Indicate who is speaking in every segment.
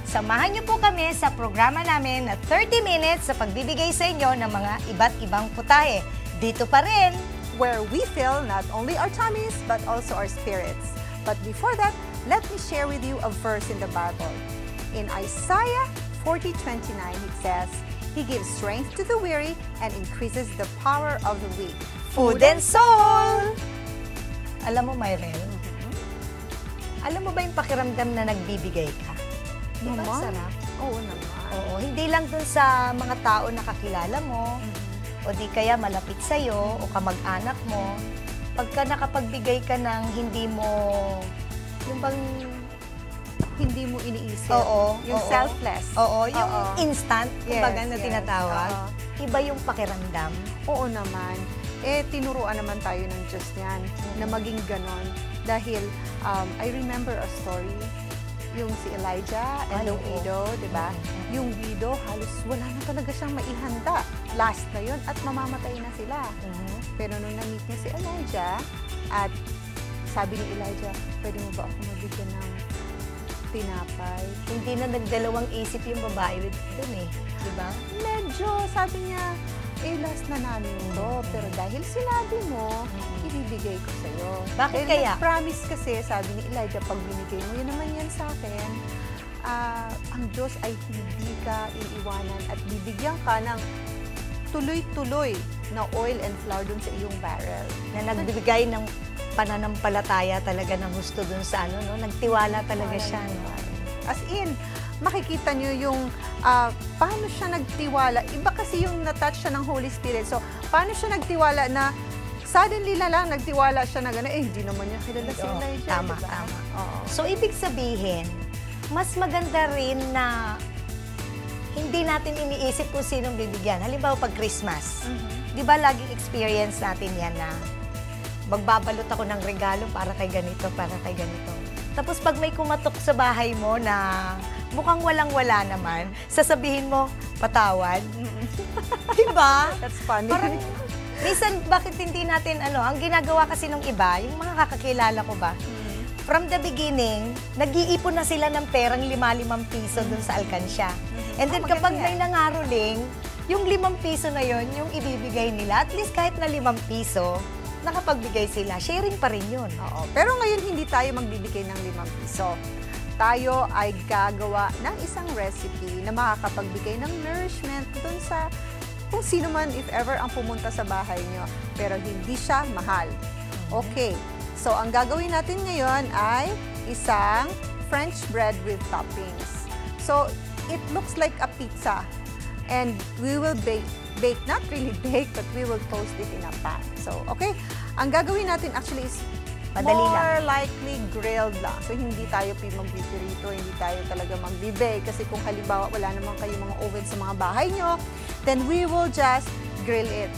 Speaker 1: Samahan niyo po kami sa programa namin na 30 minutes sa pagbibigay sa inyo ng mga iba't ibang putahe. Dito pa rin,
Speaker 2: where we fill not only our tummies but also our spirits. But before that, let me share with you a verse in the Bible. In Isaiah 40:29, it says, He gives strength to the weary and increases the power of the weak.
Speaker 1: Food and Soul! Alam mo, Myrel, alam mo ba yung pakiramdam na nagbibigay ka? Diba sarap?
Speaker 2: Oo naman.
Speaker 1: Oo, hindi lang dun sa mga tao na kakilala mo, o di kaya malapit sa'yo, o kamag-anak mo. Pagka nakapagbigay ka ng hindi mo, yung bang...
Speaker 2: Hindi mo iniisip.
Speaker 1: Oo.
Speaker 2: Yung selfless.
Speaker 1: Oo, yung instant, kumbaga na
Speaker 2: yes,
Speaker 1: tinatawag. Iba yung pakiramdam.
Speaker 2: Oo naman. Tinuruan naman tayo ng Diyos yan na maging ganon. Dahil, I remember a story, yung si Elijah and the widow, di ba? Yung widow, halos wala na talaga siyang maihanda. Last na yun at mamamatay na sila. Pero nung na-meet niya si Elijah, at sabi ni Elijah, pwede mo ba ako mabigyan ng tinapay?
Speaker 1: Hindi na nagdalawang isip yung babae dun eh. Di ba?
Speaker 2: Medyo, sabi niya, last na namin ito. Pero dahil sinabi mo, ibibigay ko sa'yo.
Speaker 1: Bakit kaya?
Speaker 2: Promise kasi, sabi ni Elijah, pag binigay mo, yun naman yan sa akin, ang Diyos ay hindi ka iiwanan at bibigyan ka ng tuloy-tuloy na oil and flour dun sa iyong barrel.
Speaker 1: Na nagbibigay ng pananampalataya talaga ng gusto dun sa ano, no? Nagtiwala talaga siya, no?
Speaker 2: As in, makikita nyo yung paano siya nagtiwala. Iba kasi yung natouch siya ng Holy Spirit. So, paano siya nagtiwala na suddenly na lang nagtiwala siya na gano'n, hindi naman niya kilala si Elijah.
Speaker 1: Tama,
Speaker 2: diba?
Speaker 1: tama. So, ibig sabihin, mas maganda rin na hindi natin iniisip kung sinong bibigyan. Halimbawa, pag Christmas, di ba laging experience natin yan na magbabalot ako ng regalo para kay ganito, para kay ganito. Tapos pag may kumatok sa bahay mo na mukhang walang-wala naman, sasabihin mo, patawad. Diba?
Speaker 2: That's funny.
Speaker 1: Parang, minsan, bakit hindi natin, ang ginagawa kasi nung iba, yung mga kakakilala ko ba, from the beginning, nag-iipon na sila ng perang 5 piso dun sa alkansya. And then kapag may nangaroling, yung 5 piso na yon yung ibibigay nila, at least kahit na 5 piso, nakapagbigay sila, sharing pa rin yun.
Speaker 2: Oo. Pero ngayon, hindi tayo magbibigay ng 5 piso. Tayo ay gagawa ng isang recipe na makakapagbigay ng nourishment dun sa kung sino man, if ever, ang pumunta sa bahay nyo. Pero hindi siya mahal. Okay. So, ang gagawin natin ngayon ay isang French bread with toppings. So, it looks like a pizza. And we will bake, not really bake, but we will toast it in a pan. So, okay. Ang gagawin natin actually is more likely grilled lang. So, hindi tayo magbibirito, hindi tayo talaga magbi-bake. Kasi kung halimbawa wala naman kayo mga oven sa mga bahay nyo, then we will just grill it.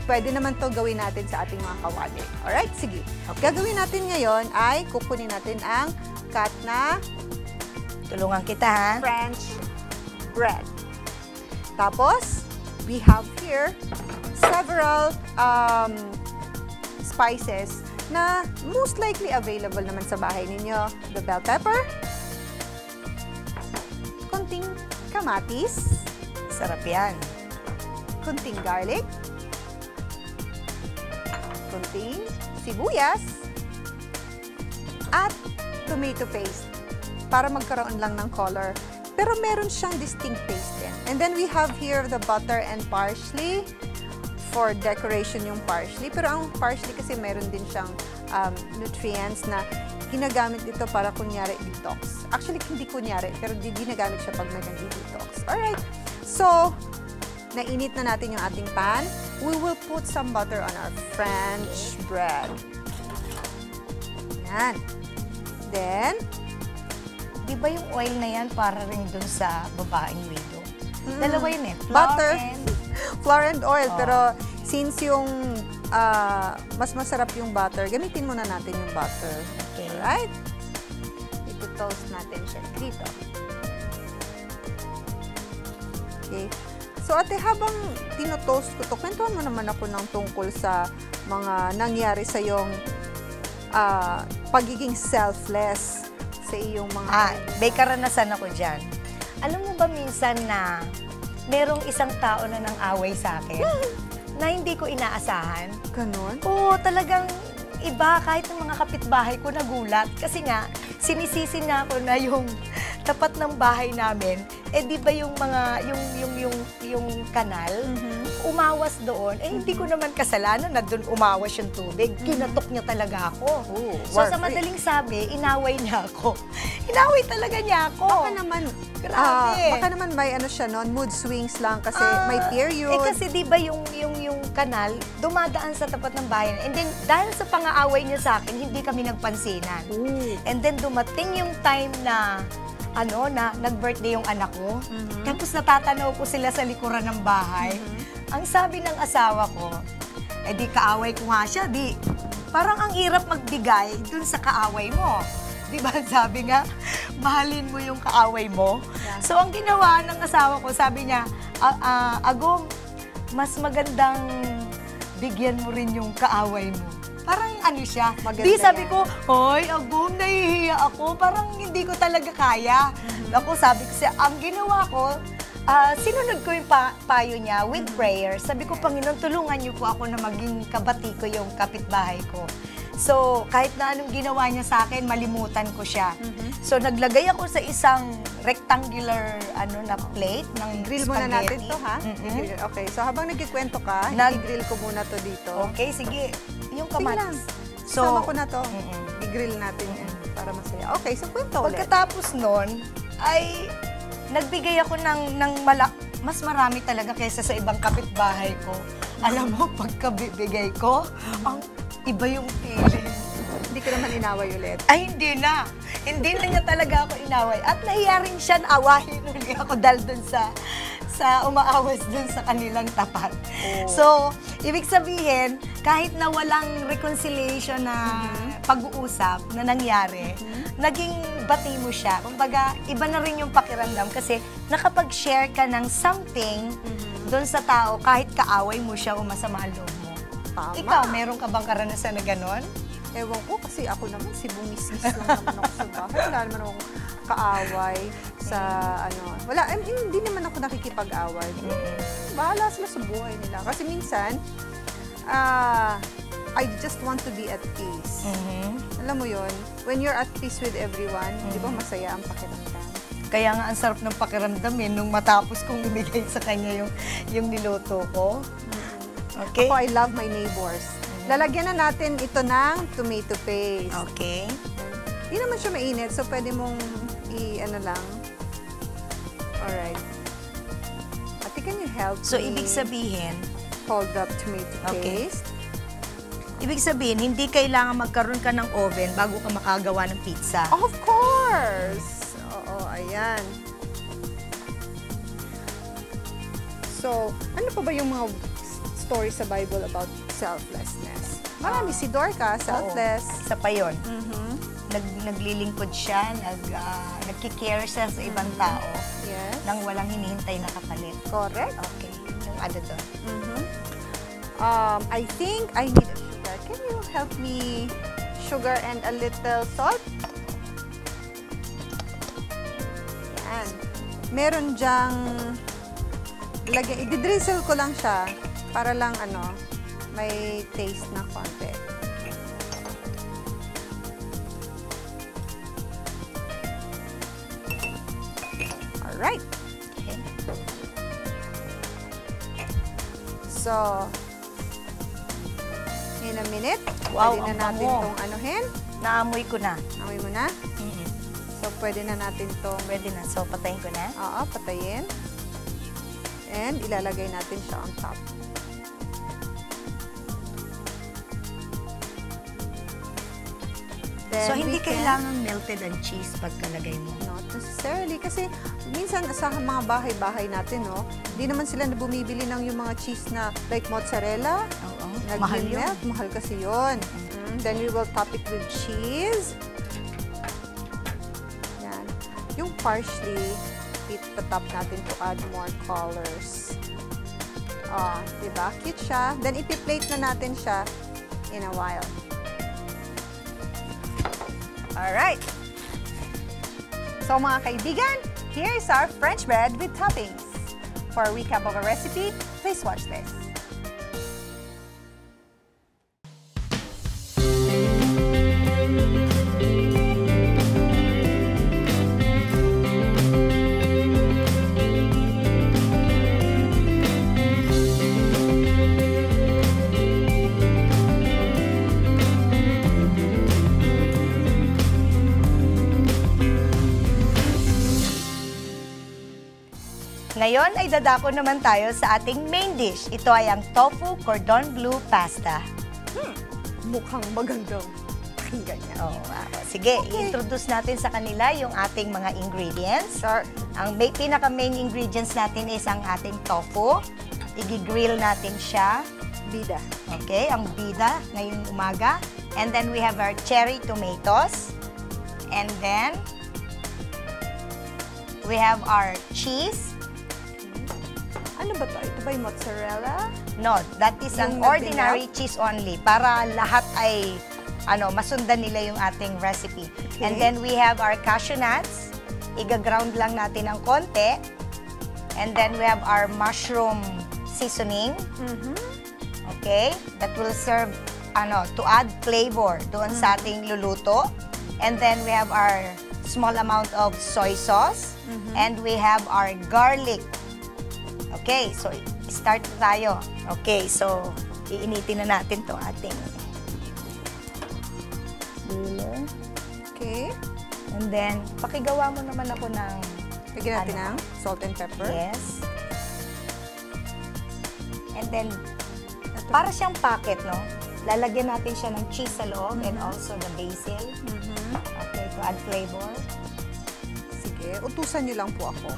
Speaker 2: Pwede naman to gawin natin sa ating mga kawali. Alright? Sige. Okay. Gagawin natin ngayon ay kukunin natin ang cut na
Speaker 1: tulungan kita, ha?
Speaker 2: French bread. Tapos, we have here several spices na most likely available naman sa bahay ninyo. The bell pepper, kunting kamatis,
Speaker 1: Sarap yan.
Speaker 2: kunting garlic, kunting sibuyas, at tomato paste para magkaroon lang ng color. Pero meron siyang distinct taste din. And then we have here the butter and parsley for decoration yung parsley. Pero ang parsley kasi meron din siyang nutrients na ginagamit dito para kunyari detox. Actually, hindi kunyari, pero ginagamit siya pag may nag-detox. Alright. So, nainit na natin yung ating pan. We will put some butter on our French bread. Yan. Then,
Speaker 1: Di ba yung oil na yan para rin dun sa babaeng widow? Dalawa yun eh.
Speaker 2: Butter, flour and oil. Pero since yung mas masarap yung butter, gamitin muna natin yung butter.
Speaker 1: Okay.
Speaker 2: Alright? Ito-toast natin siya dito. Okay. So ate, habang tinotoast ko to, kwentuhan mo naman ako ng tungkol sa mga nangyari sa yung pagiging selfless sa iyong mga...
Speaker 1: May karanasan ako dyan. Alam mo ba minsan na merong isang tao na nang away sa akin na hindi ko inaasahan?
Speaker 2: Ganon?
Speaker 1: Oo, talagang iba. Kahit ng mga kapitbahay ko nagulat. Kasi nga, sinisisi na ako na yung tapat ng bahay namin, di ba yung mga, yung kanal, umawas doon, hindi ko naman kasalanan na doon umawas yung tubig. Kinatok niya talaga ako. So, sa madaling sabi, inaway niya ako. Inaway talaga niya ako.
Speaker 2: Baka naman may ano siya noon, mood swings lang kasi may period.
Speaker 1: Kasi di ba yung kanal, dumadaan sa tapat ng bahay. And then, dahil sa pang-aaway niya sa akin, hindi kami nagpansinan. And then, dumating yung time na nag-birthday yung anak ko. Tapos natatanaw ko sila sa likuran ng bahay. Ang sabi ng asawa ko, di kaaway ko nga siya, parang ang hirap magbigay dun sa kaaway mo. Di ba sabi nga, mahalin mo yung kaaway mo. Yeah. So ang ginawa ng asawa ko, sabi niya, Agom, mas magandang bigyan mo rin yung kaaway mo. Parang ano siya. Maganda sabi ko, hoy, Agum, nahihiya ako. Parang hindi ko talaga kaya. Ako, sabi ko siya, ang ginawa ko, sinunod ko yung payo niya with prayer. Sabi ko, Panginoon, tulungan niyo po ako na maging kabati ko yung kapitbahay ko. So, kahit na anong ginawa niya sa akin, malimutan ko siya. So, naglagay ako sa isang rectangular na plate ng
Speaker 2: grill
Speaker 1: spaghetti.
Speaker 2: Muna natin to, ha? Okay, so habang nagkikwento ka, i-grill ko muna to dito.
Speaker 1: Okay, sige. Yung kamatis.
Speaker 2: So, sama ko na to. I-grill natin yan para masaya. Okay, so kwento ulit.
Speaker 1: Pagkatapos nun, ay nagbigay ako ng mas marami talaga kaysa sa ibang kapitbahay ko. Alam mo, pagkabibigay ko, ang iba yung feeling.
Speaker 2: Hindi ko naman inaway ulit.
Speaker 1: Ay, hindi na. Hindi na niya talaga ako inaway. At nahiya rin siya na awahin ulit ako dahil dun sa umaawas dun sa kanilang tapat. So, ibig sabihin, kahit na walang reconciliation na pag-uusap na nangyari, naging bati mo siya. Kumbaga, iba na rin yung pakiramdam kasi nakapag-share ka ng something dun sa tao kahit kaaway mo siya o masama ang loob mo.
Speaker 2: Tama.
Speaker 1: Ikaw, meron ka bang karanasan na ganon?
Speaker 2: Ewan ko, kasi ako naman, si bungis-gis lang naman ako sa bahay. Wala naman akong kaaway sa wala, hindi naman ako nakikipag-away. Bahala sila sa buhay nila. Kasi minsan, I just want to be at peace. Alam mo yun, when you're at peace with everyone, di ba masaya ang pakiramdam?
Speaker 1: Kaya nga ang sarap ng pakiramdam nung matapos kong ibigay sa kanya yung niluto ko. Okay?
Speaker 2: Ako, I love my neighbors. Lalagyan na natin ito ng tomato paste.
Speaker 1: Okay.
Speaker 2: Hindi naman siya mainit, so pwede mong lang. Alright. Ate, can you help
Speaker 1: So,
Speaker 2: me
Speaker 1: ibig sabihin,
Speaker 2: hold up tomato paste?
Speaker 1: Ibig sabihin, hindi kailangan magkaroon ka ng oven bago ka makagawa ng pizza.
Speaker 2: Of course! Oo, ayan. So, ano pa ba yung mga story sa Bible about selflessness? Marami, si Dorcas, selfless.
Speaker 1: Isa pa yun. Naglilingkod siya, nagkikare siya sa ibang tao.
Speaker 2: Yes.
Speaker 1: Nang walang hinihintay na kapalit.
Speaker 2: Correct.
Speaker 1: Okay. Yung ano doon.
Speaker 2: I think I need a sugar. Can you help me? Sugar and a little salt? Yan. Meron dyang i-drizzle ko lang siya para lang may taste na konti. Alright.
Speaker 1: Okay.
Speaker 2: So, in a minute,
Speaker 1: Wow,
Speaker 2: pwede
Speaker 1: ang
Speaker 2: na natin
Speaker 1: bango.
Speaker 2: itong anuhin.
Speaker 1: Naamoy ko na.
Speaker 2: Amoy mo na? So, pwede na natin itong,
Speaker 1: Pwede na. So, patayin ko na.
Speaker 2: patayin. And ilalagay natin siya on top. Then
Speaker 1: So, hindi
Speaker 2: we can-
Speaker 1: kailangan melted ang cheese pagkalagay mo.
Speaker 2: Not necessarily. Kasi minsan sa mga bahay-bahay natin, hindi naman sila bumibili ng yung mga cheese na like mozzarella.
Speaker 1: Oo. Mahal yun.
Speaker 2: Nag-melt. Mahal kasi yun. Then we will top it with cheese. Yan. Yung parsley, itatop natin to add more colors. Diba? Cute siya. Then ipi-plate na natin siya in a while. Alright. So mga kaibigan, here is our French bread with toppings. For a recap of our recipe, please watch this.
Speaker 1: Ngayon ay dadako naman tayo sa ating main dish. Ito ay ang tofu cordon bleu pasta.
Speaker 2: Mukhang magandang pakinggan niya.
Speaker 1: Oh, sige, i-introduce natin sa kanila yung ating mga ingredients. Ang pinaka-main ingredients natin is ang ating tofu. I-grill natin siya.
Speaker 2: Bida.
Speaker 1: Okay, ang bida ngayong umaga. And then we have our cherry tomatoes. And then we have our cheese.
Speaker 2: Ano ba to? Ito ba yung mozzarella?
Speaker 1: No, that is an ordinary cheese only para lahat ay masundan nila yung ating recipe.
Speaker 2: Okay.
Speaker 1: And then we have our cashew nuts. Iga-ground lang natin ng konti. And then we have our mushroom seasoning. Okay? That will serve to add flavor doon sa ating luluto. And then we have our small amount of soy sauce. And we have our garlic. Okay, so start tayo. Okay, so iinitin na natin to ating griller.
Speaker 2: Okay.
Speaker 1: And then, pakigawa mo naman ako ng...
Speaker 2: Lagyan natin ng salt and pepper.
Speaker 1: Yes. And then, para siyang packet, no? Lalagyan natin siya ng cheese sa loob and also the basil. Okay, to add flavor.
Speaker 2: Sige, utusan niyo lang po ako.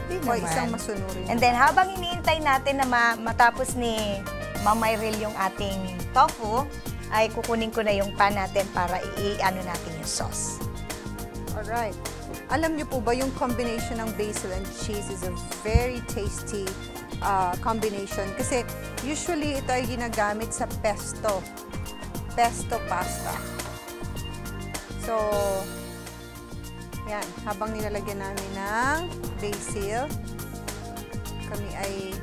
Speaker 1: Di
Speaker 2: O
Speaker 1: naman.
Speaker 2: isang masunurin.
Speaker 1: And then, habang iniintay natin na matapos ni Mama Iril yung ating tofu, ay kukunin ko na yung pan natin para i-ano natin yung sauce.
Speaker 2: Alright. Alam niyo po ba yung combination ng basil and cheese is a very tasty combination kasi usually ito ay ginagamit sa pesto pasta. So, yan, habang nilalagyan namin ng basil, kami ay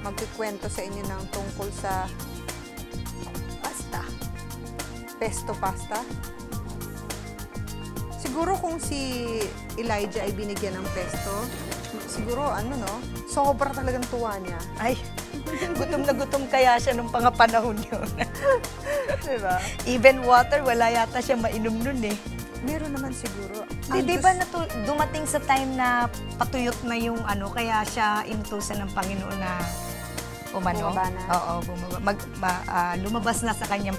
Speaker 2: magkikwento sa inyo ng tungkol sa pesto pasta. Siguro kung si Elijah ay binigyan ng pesto, siguro sobra talagang tuwa niya.
Speaker 1: Ay, gutom na gutom kaya siya nung panahon yun.
Speaker 2: Diba?
Speaker 1: Even water, wala yata siya mainom nun eh.
Speaker 2: Meron naman siguro.
Speaker 1: Di ba dumating sa time na patuyot na yung kaya siya inutusan ng Panginoon na
Speaker 2: Bumaba na.
Speaker 1: Oo, lumabas na sa kanyang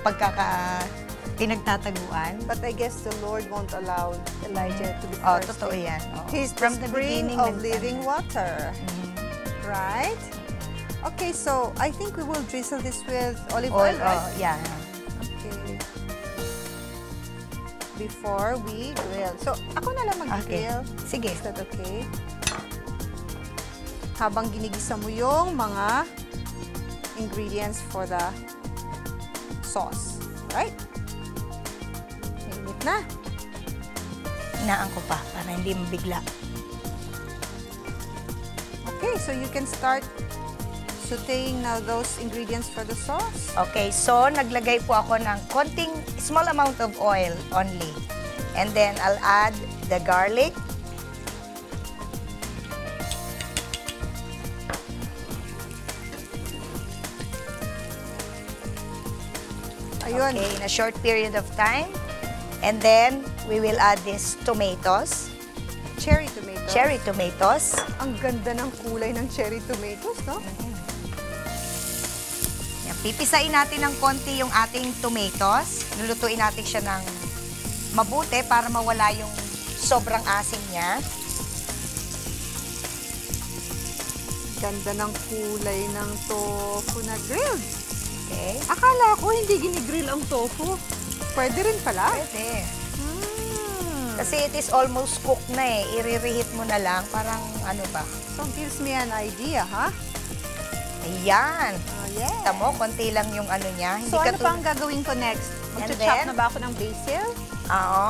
Speaker 1: pinagtataguan.
Speaker 2: But I guess the Lord won't allow Elijah to be
Speaker 1: Oh,
Speaker 2: thirsty.
Speaker 1: totoo yan. Oh.
Speaker 2: He's
Speaker 1: From
Speaker 2: the
Speaker 1: the
Speaker 2: spring
Speaker 1: beginning
Speaker 2: of living water. Right? Okay, so I think we will drizzle this with olive oil, right?
Speaker 1: Oh, yeah.
Speaker 2: Okay. Before we grill. So, ako na lang mag-grill.
Speaker 1: Okay. Sige.
Speaker 2: Is that okay? Habang ginigisa mo yung mga ingredients for the sauce. Right? Init na.
Speaker 1: Inaan ko pa para hindi mabigla.
Speaker 2: Okay, so you can start sauteing now those ingredients for the sauce.
Speaker 1: Okay, so naglagay po ako ng konting small amount of oil only. And then I'll add the garlic.
Speaker 2: Ayun.
Speaker 1: Okay, in a short period of time. And then we will add these tomatoes.
Speaker 2: Cherry tomatoes.
Speaker 1: Cherry tomatoes.
Speaker 2: Ang ganda ng kulay ng cherry tomatoes, no?
Speaker 1: Yan, pipisain natin ng konti yung ating tomatoes. Lulutuin natin siya ng mabuti para mawala yung sobrang asim niya.
Speaker 2: Ganda ng kulay ng tofu na grilled.
Speaker 1: Okay.
Speaker 2: Akala ko hindi ginigrill ang tofu. Pwede rin pala.
Speaker 1: Pwede. Kasi it is almost cooked na eh. I-reheat mo na lang. Parang ano ba?
Speaker 2: So, gives me an idea, ha?
Speaker 1: Ayan.
Speaker 2: Oh, yeah.
Speaker 1: Kita mo, konti lang yung ano niya. Hindi
Speaker 2: So, ano
Speaker 1: katulad-
Speaker 2: pa ang gagawin ko next?
Speaker 1: And
Speaker 2: Mag-chop
Speaker 1: then?
Speaker 2: na ba ako ng basil?
Speaker 1: Oo.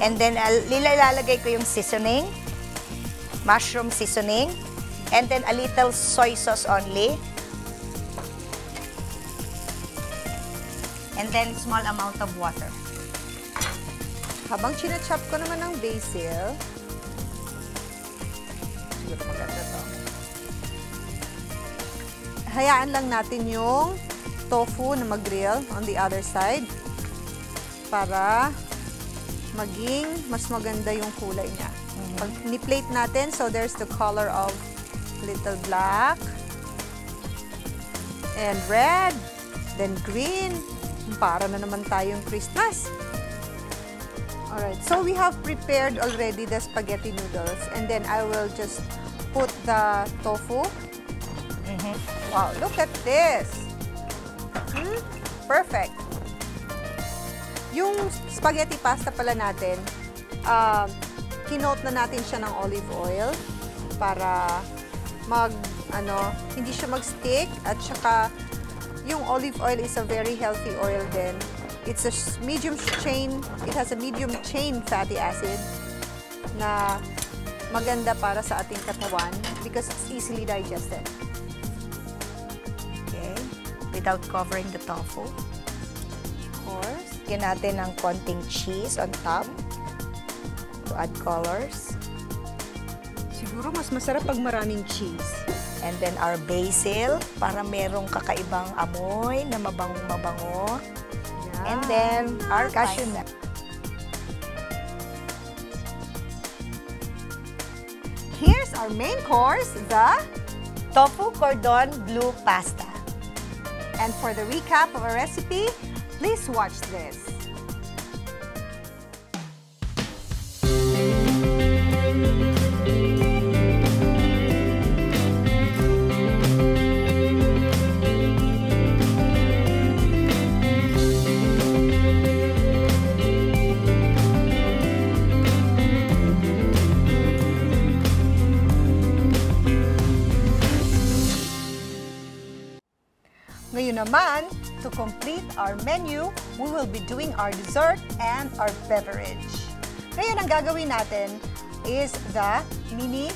Speaker 1: And then, nilalagay ko yung seasoning. mushroom seasoning, and then a little soy sauce only. And then small amount of water.
Speaker 2: Habang china-chop ko naman ng basil, siguro maganda to. Hayaan lang natin yung tofu na mag-grill on the other side para maging mas maganda yung kulay niya. Pag ni-plate natin, so there's the color of little black and red, then green. Para na naman tayong Christmas. Alright, so we have prepared already the spaghetti noodles, and then I will just put the tofu. Wow, look at this! Perfect! Yung spaghetti pasta pala natin, kinoat na natin siya ng olive oil para hindi siya mag-stick, at saka yung olive oil is a very healthy oil din. It's a medium chain, it has a medium chain fatty acid na maganda para sa ating katawan because it's easily digested.
Speaker 1: Okay, without covering the tofu.
Speaker 2: Of course.
Speaker 1: Lagyan natin ng konting cheese on top to add colors.
Speaker 2: Siguro mas masarap pag maraming cheese.
Speaker 1: And then our basil para merong kakaibang amoy na mabango-mabango.
Speaker 2: Yeah.
Speaker 1: And then our cashew nut.
Speaker 2: Here's our main course, the
Speaker 1: Tofu cordon bleu pasta.
Speaker 2: And for the recap of our recipe, please watch this. Ngayon naman, to complete our menu, we will be doing our dessert and our beverage. Ngayon, ang gagawin natin is the mini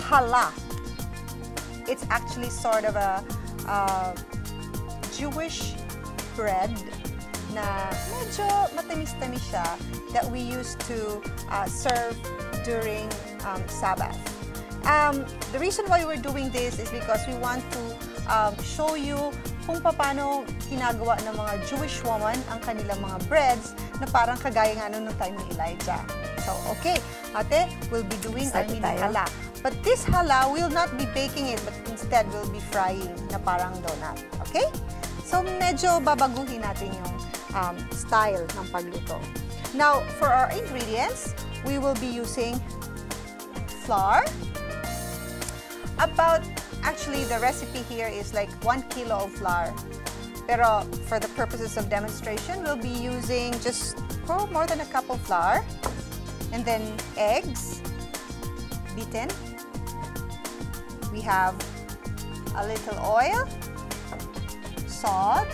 Speaker 2: challah. It's actually sort of a Jewish bread na medyo matamis-tamis siya that we used to serve during Sabbath. The reason why we're doing this is because we want to show you kung paano ginagawa ng mga Jewish woman ang kanilang mga breads na parang kagaya nga nung time ni Elijah. So, okay, ate, we'll be doing our mini challah. But this challah, we'll not be baking it, but instead we'll be frying na parang donut. Okay? So, medyo babaguhin natin yung style ng pagluto. Now, for our ingredients, we will be using flour. Actually, the recipe here is like 1 kilo of flour. Pero for the purposes of demonstration, we'll be using just more than a cup of flour. And then eggs, beaten. We have a little oil, salt,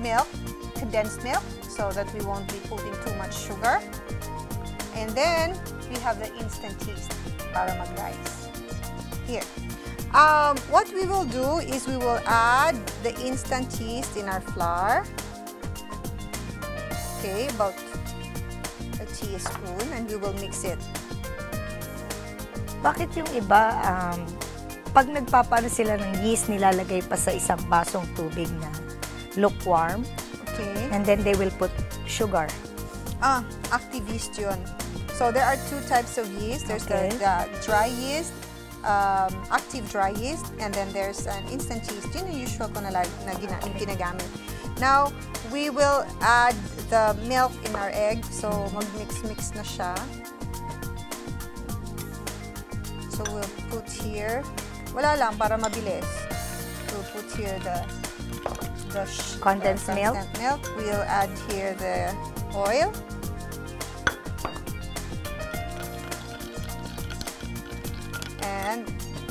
Speaker 2: milk, condensed milk, so that we won't be putting too much sugar. And then we have the instant yeast para mag-rise. Here. What we will do is we will add the instant yeast in our flour. Okay, about a teaspoon, and we will mix it.
Speaker 1: Bakit yung iba, pag nagpapano sila ng yeast, nilalagay pa sa isang basong tubig na lukewarm?
Speaker 2: Okay.
Speaker 1: And then they will put sugar.
Speaker 2: Active yeast yun. So there are two types of yeast. There's
Speaker 1: Okay.
Speaker 2: the dry yeast, active dry yeast, and then there's an instant yeast. Yun yung usual ko na ginagamit. Now, we will add the milk in our egg. So, mag-mix-mix na siya. So, we'll put here, wala lang, para mabilis. We'll put here the
Speaker 1: Condensed milk.
Speaker 2: We'll add here the oil. And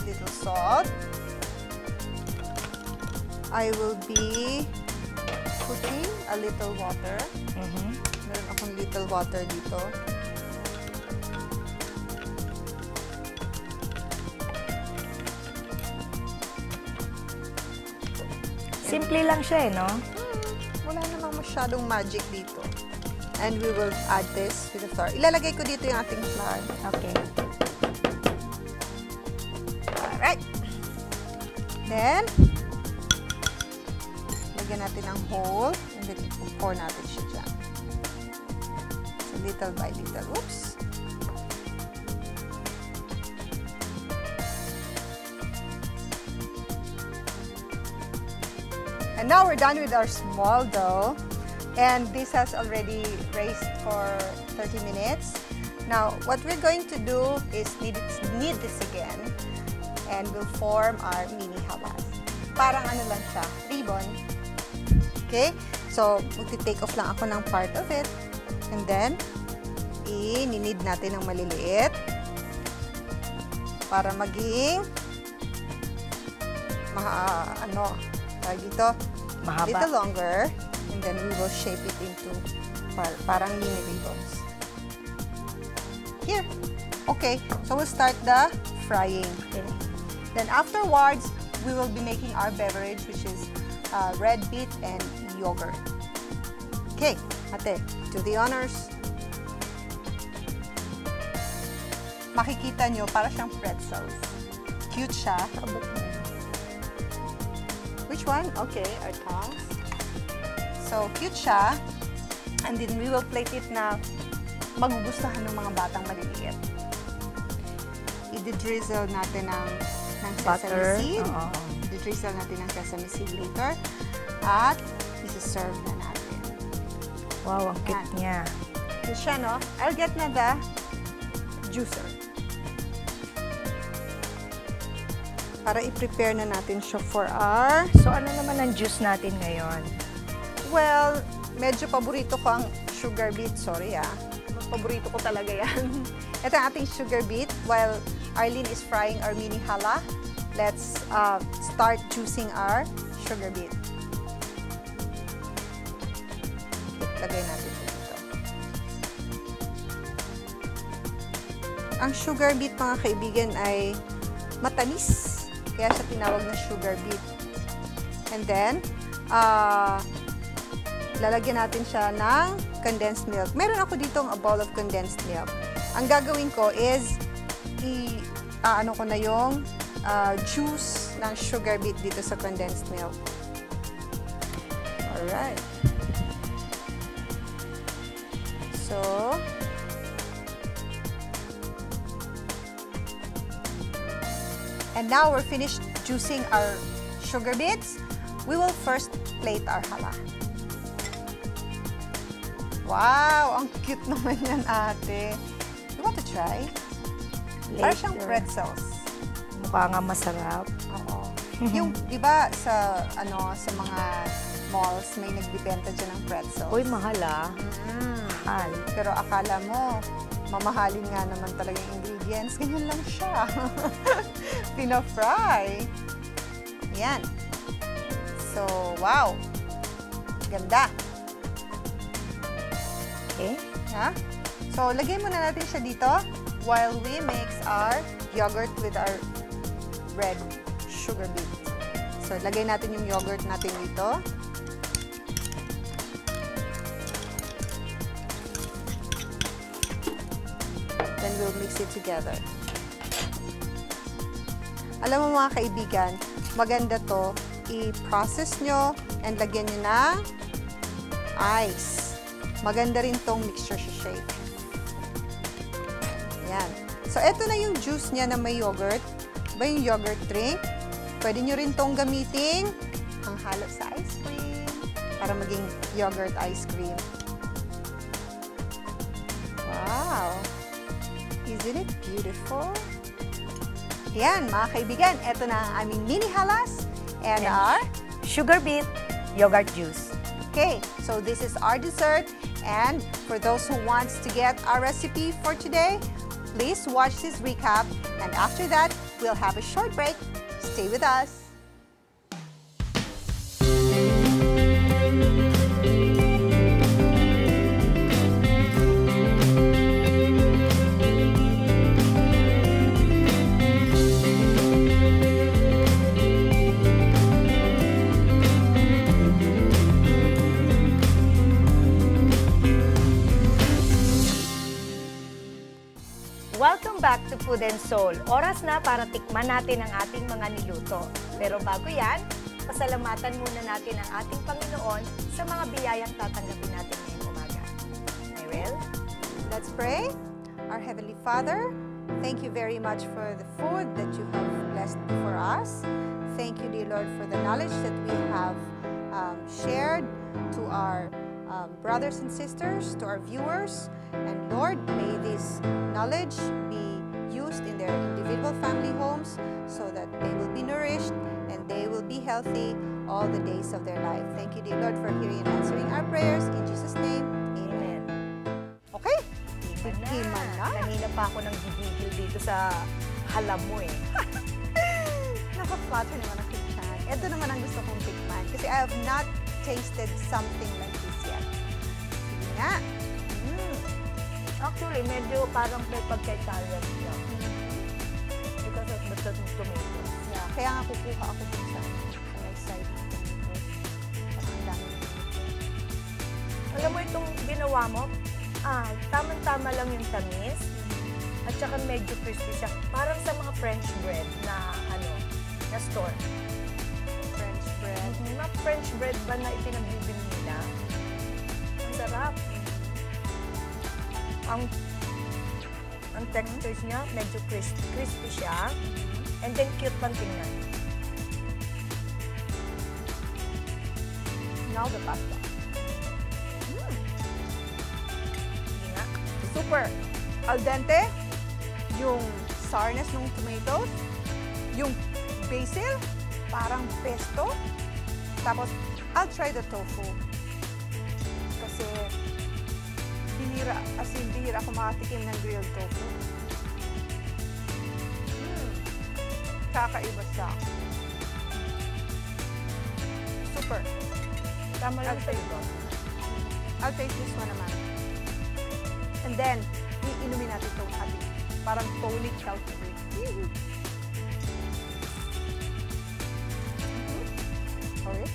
Speaker 2: little salt. I will be putting a little water. Meron akong little water dito.
Speaker 1: Simple lang siya no?
Speaker 2: Wala namang masyadong magic dito. And we will add this with the flour. Ilalagay ko dito yung ating flour.
Speaker 1: Okay.
Speaker 2: Alright. Then, lagyan natin ng hole. And then, pour natin siya dyan. So, little by little. Oops. And now we're done with our small dough. And this has already raised for 30 minutes. Now, what we're going to do is knead this again. And we'll form our mini halas. Parang ano lang siya, ribbon. Okay? So, magti-take off lang ako ng part of it. And then, i-knead natin ng maliliit. Para maging, dito,
Speaker 1: Mahaba.
Speaker 2: little longer, and then we will shape it into parang mini ribbons. Here. Okay, so we'll start the frying.
Speaker 1: Okay.
Speaker 2: Then afterwards, we will be making our beverage, which is red beet and yogurt. Okay, ate, do the honors. Makikita nyo, para siyang pretzels. Cute siya. Which one? Okay, our tongs. So, cute siya. And then we will plate it na magugustuhan ng mga batang maliliit. I-drizzle natin ng sesame seed. I-drizzle natin ng sesame seed later. At isi-serve na natin.
Speaker 1: Wow, ang cute niya.
Speaker 2: Cute siya, no? I'll get na the juicer. Para i-prepare na natin siya for our...
Speaker 1: So, ano naman ang juice natin ngayon?
Speaker 2: Well, medyo paborito ko ang sugar beet. Sorry paborito ko talaga yan. Ito ang ating sugar beet. While Arlene is frying our mini challah, let's start juicing our sugar beet. Lagay natin dito. Ang sugar beet, mga kaibigan, ay matamis. Kaya siya tinawag na sugar beet. And then, lalagyan natin siya ng condensed milk. Meron ako ditong a bowl of condensed milk. Ang gagawin ko is, ano ko na yung juice ng sugar beet dito sa condensed milk. Alright. So, and now we're finished juicing our sugar beets. We will first plate our challah. Wow! Ang cute naman yan, ate. You want to try? Parang siyang pretzels.
Speaker 1: Mukha nga masarap.
Speaker 2: Oo. Yung, di ba, sa mga malls, may nagbibenta dyan ng pretzels.
Speaker 1: Uy, mahal Mahal.
Speaker 2: Pero akala mo, mamahalin nga naman talaga yung ingredients. Ganyan lang siya. Pina-fry. Yan. So, wow. Ganda.
Speaker 1: Okay.
Speaker 2: Ha? So, lagay muna natin siya dito while we mix our yogurt with our red sugar beet. So, lagay natin yung yogurt natin dito. Then, we'll mix it together. Alam mo mga kaibigan, maganda to, i-process nyo and lagyan nyo ng ice. Maganda rin tong mixture shake. Yan. So, eto na yung juice niya na may yogurt. Ba yung yogurt drink? Pwede nyo rin tong gamitin ang halo sa ice cream para maging yogurt ice cream. Wow! Isn't it beautiful? Yan, mga kaibigan. Eto na ang aming mini halas and our
Speaker 1: sugar beet yogurt juice.
Speaker 2: Okay, so this is our dessert. And for those who wants to get our recipe for today, please watch this recap. And after that, we'll have a short break. Stay with us.
Speaker 1: Food and Soul. Oras na para tikman natin ang ating mga niluto. Pero bago yan, pasalamatan muna natin ang ating Panginoon sa mga biyayang tatanggapin natin ngayong umaga. Irel?
Speaker 2: Let's pray. Our Heavenly Father, thank you very much for the food that you have blessed for us. Thank you, dear Lord, for the knowledge that we have shared to our brothers and sisters, to our viewers. And Lord, may this knowledge be used in their individual family homes so that they will be nourished and they will be healthy all the days of their life. Thank you, dear Lord, for hearing and answering our prayers. In Jesus' name, amen. Okay.
Speaker 1: Timan na. Kanina pa ako nang gigigil dito sa halam mo eh.
Speaker 2: Nakaflatter naman ako dyan. Ito naman ang gusto kong tikman. Kasi I have not tasted something like this yet. Sige nga.
Speaker 1: Actually, medyo parang may pagka-Italian siya. Because of the tomatoes.
Speaker 2: Yeah. Kaya nga kukuha ako dun sa may side ng tomatoes. Parang ang dami ng tomatoes.
Speaker 1: Alam mo itong ginawa mo? Tamang-tama lang yung tamis. At saka medyo crispy siya. Parang sa mga French bread na na store.
Speaker 2: French bread.
Speaker 1: Mga French bread ba na ipinagbibili nila? Ang sarap. Ang textures niya, medyo crispy siya. And then cute pang tingnan.
Speaker 2: Now the pasta.
Speaker 1: Hindi nga.
Speaker 2: Super al dente, yung sourness ng tomatoes, yung basil, parang pesto. Tapos, I'll try the tofu. Kasi, bihira ako makatikim ng grilled tofu. Kakaiba siya. Super.
Speaker 1: Tama lang sa ito.
Speaker 2: I'll taste this one naman. And then, iinumin natin itong ating parang tonic healthy drink. Okay.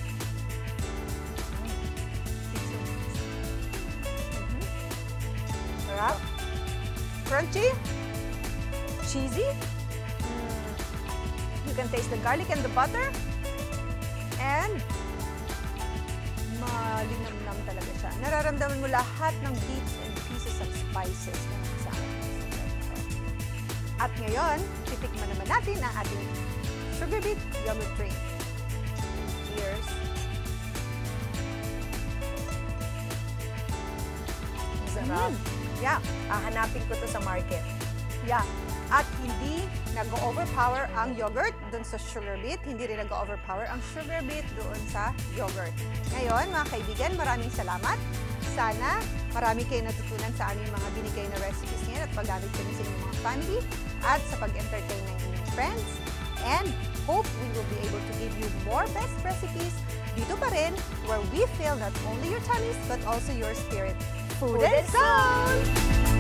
Speaker 1: Sarap.
Speaker 2: Crunchy. Cheesy. You can taste the garlic and the butter. And malinamnam talaga siya. Nararamdaman mo lahat ng bits and pieces of spices na nakasama sa ganito. At ngayon, titikman naman natin ang ating sugar beet yogurt drink. Cheers!
Speaker 1: Ang sarap.
Speaker 2: Yeah.
Speaker 1: Hanapin ko to sa market.
Speaker 2: Yeah. At hindi nag-overpower ang yogurt doon sa sugar beet. Hindi rin nag-overpower ang sugar beet doon sa yogurt. Ngayon, mga kaibigan, maraming salamat. Sana marami kayo natutunan sa aming mga binigay na recipes ngayon at paggamit kami sa inyong mga family at sa pag-entertain ng inyong friends. And hope we will be able to give you more best recipes dito pa rin where we fill not only your tummies but also your spirit. Food and Soul!